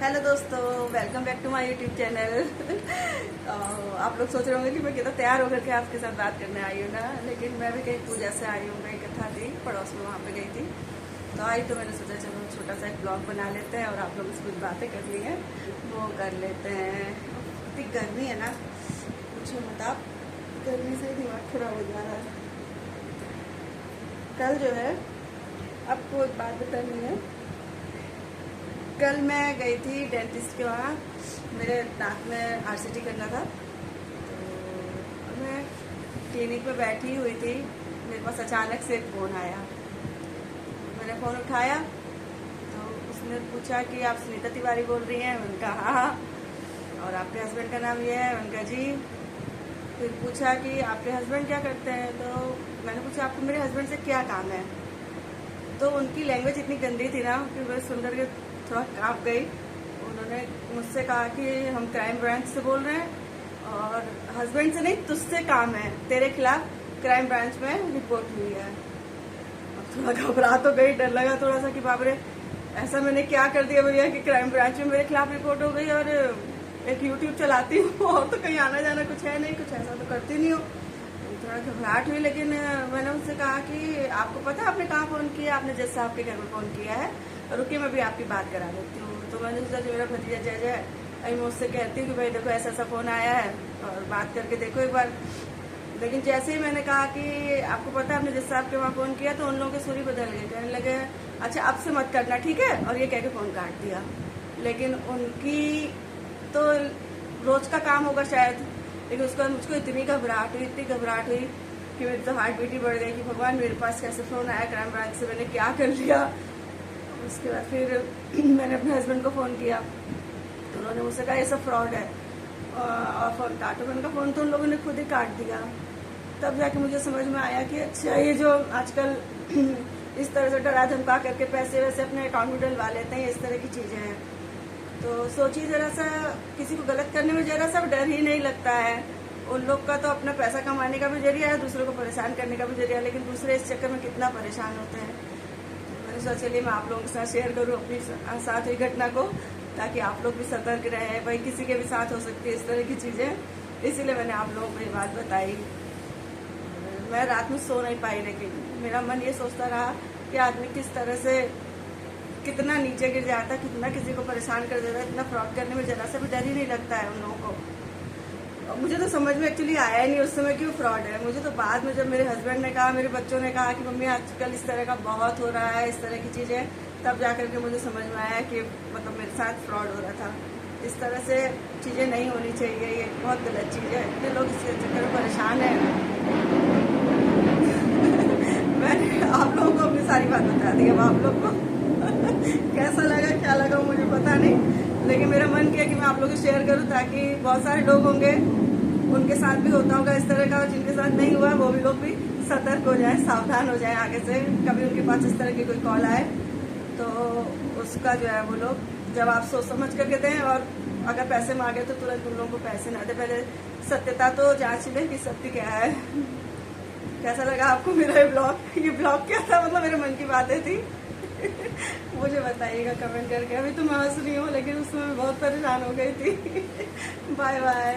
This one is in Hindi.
हेलो दोस्तों, welcome back to my YouTube channel. आप लोग सोच रहे होंगे कि मैं कितना तैयार होकर के आपके साथ बात करने आई हूँ ना, लेकिन मैं भी कहीं पूजा से आई हूँ। कहीं कथा थी पड़ोस में, वहाँ पे गई थी तो आई, तो मैंने सोचा चलो छोटा सा एक ब्लॉग बना लेते हैं और आप लोग से कुछ बातें करनी है वो कर लेते हैं। इतनी गर्मी है ना, पूछो मत आप, गर्मी से दिमाग खराब हो जा रहा है। कल जो है, आपको एक बात बतानी है। कल मैं गई थी डेंटिस्ट के वहाँ, मेरे दांत में आरसीटी करना था। तो मैं क्लिनिक में बैठी हुई थी, मेरे पास अचानक से एक फ़ोन आया। मैंने फ़ोन उठाया तो उसने पूछा कि आप सुनीता तिवारी बोल रही हैं? मैंने कहा हाँ। और आपके हस्बैंड का नाम ये है? मैंने कहा जी। फिर पूछा कि आपके हस्बैंड क्या करते हैं? तो मैंने पूछा आपको मेरे हस्बैंड से क्या काम है? तो उनकी लैंग्वेज इतनी गंदी थी ना कि मैं सुन करके थोड़ा काँप गई। उन्होंने मुझसे कहा कि हम क्राइम ब्रांच से बोल रहे हैं और हस्बैंड से नहीं, तुझसे काम है, तेरे खिलाफ क्राइम ब्रांच में रिपोर्ट हुई है। अब थोड़ा घबरा तो गई, डर लगा थोड़ा सा कि बाप रे, ऐसा मैंने क्या कर दिया भैया कि क्राइम ब्रांच में मेरे खिलाफ रिपोर्ट हो गई। और एक यूट्यूब चलाती हूँ और तो कहीं आना जाना कुछ है नहीं, कुछ ऐसा तो करती नहीं हूँ। थोड़ा घबराहट हुई, लेकिन मैंने उनसे कहा कि आपको पता है आपने कहाँ फ़ोन किया? आपने जज साहब के घर में फ़ोन किया है, रुकिए मैं भी आपकी बात करा देती हूँ। तो मैंने सोचा कि मेरा भतीजा जय जय, अभी मैं उससे कहती हूँ कि भाई देखो ऐसा ऐसा फ़ोन आया है और बात करके देखो एक बार। लेकिन जैसे ही मैंने कहा कि आपको पता है आपने जज साहब के वहाँ फ़ोन किया, तो उन लोगों के सुरी बदल गए, कहने लगे अच्छा अब से मत करना, ठीक है? और ये कह के फ़ोन काट दिया। लेकिन उनकी तो रोज़ का काम होगा शायद, लेकिन उसके बाद मुझको इतनी घबराहट हुई कि मेरी तो हार्ट बीट ही बढ़ गई कि भगवान मेरे पास कैसे फ़ोन आया क्राइम ब्रांच से, मैंने क्या कर लिया। उसके बाद फिर मैंने अपने हस्बैंड को फ़ोन किया तो उन्होंने मुझसे कहा ये सब फ्रॉड है और फ़ोन काटो। मैंने कहा फ़ोन तो उन लोगों ने खुद ही काट दिया। तब जाके मुझे समझ में आया कि अच्छा ये जो आजकल इस तरह से डरा धमका करके पैसे वैसे अपने अकाउंट में डलवा लेते हैं, इस तरह की चीज़ें हैं। तो सोचिए ज़रा सा, किसी को गलत करने में ज़रा सा डर ही नहीं लगता है। उन लोग का तो अपना पैसा कमाने का भी जरिया है, दूसरों को परेशान करने का भी जरिया है, लेकिन दूसरे इस चक्कर में कितना परेशान होते हैं। मैंने सोचा चलिए मैं आप लोगों के साथ शेयर करूँ अपनी साथ हुई घटना को, ताकि आप लोग भी सतर्क रहें। भाई किसी के भी साथ हो सकती है इस तरह की चीज़ें, इसीलिए मैंने आप लोगों को ये बात बताई। मैं रात में सो नहीं पाई, लेकिन मेरा मन ये सोचता रहा कि आदमी किस तरह से कितना नीचे गिर जाता है, कितना किसी को परेशान कर देता है। इतना फ्रॉड करने में जरा सा भी डर ही नहीं लगता है उन लोगों को। मुझे तो समझ में एक्चुअली आया ही नहीं उस समय क्यों फ्रॉड है। मुझे तो बाद में जब मेरे हस्बैंड ने कहा, मेरे बच्चों ने कहा कि मम्मी आजकल इस तरह का बहुत हो रहा है, इस तरह की चीज़ें, तब जाकर के मुझे समझ में आया कि मतलब मेरे साथ फ्रॉड हो रहा था। इस तरह से चीज़ें नहीं होनी चाहिए, ये बहुत गलत चीज़ है। इतने लोग इस चक्कर में परेशान हैं। मैंने आप लोगों को अपनी सारी बात बता दी। अब आप लोग को कैसा लगा क्या लगा मुझे पता नहीं, लेकिन मेरा मन किया कि मैं आप लोगों को शेयर करूं, ताकि बहुत सारे लोग होंगे उनके साथ भी होता होगा इस तरह का, जिनके साथ नहीं हुआ वो भी लोग भी सतर्क हो जाए, सावधान हो जाए। आगे से कभी उनके पास इस तरह की कोई कॉल आए तो उसका जो है वो लोग जब आप सोच समझ करके दें, और अगर पैसे मांगे तो तुरंत उन लोगों को पैसे ना दे, पहले सत्यता तो जांच लें कि सत्य क्या है। कैसा लगा आपको मेरा ये ब्लॉग क्या था, मतलब मेरे मन की बातें थी। मुझे बताइएगा कमेंट करके। अभी तो मैं हंस रही हूँ, लेकिन उसमें मैं बहुत परेशान हो गई थी। Bye bye.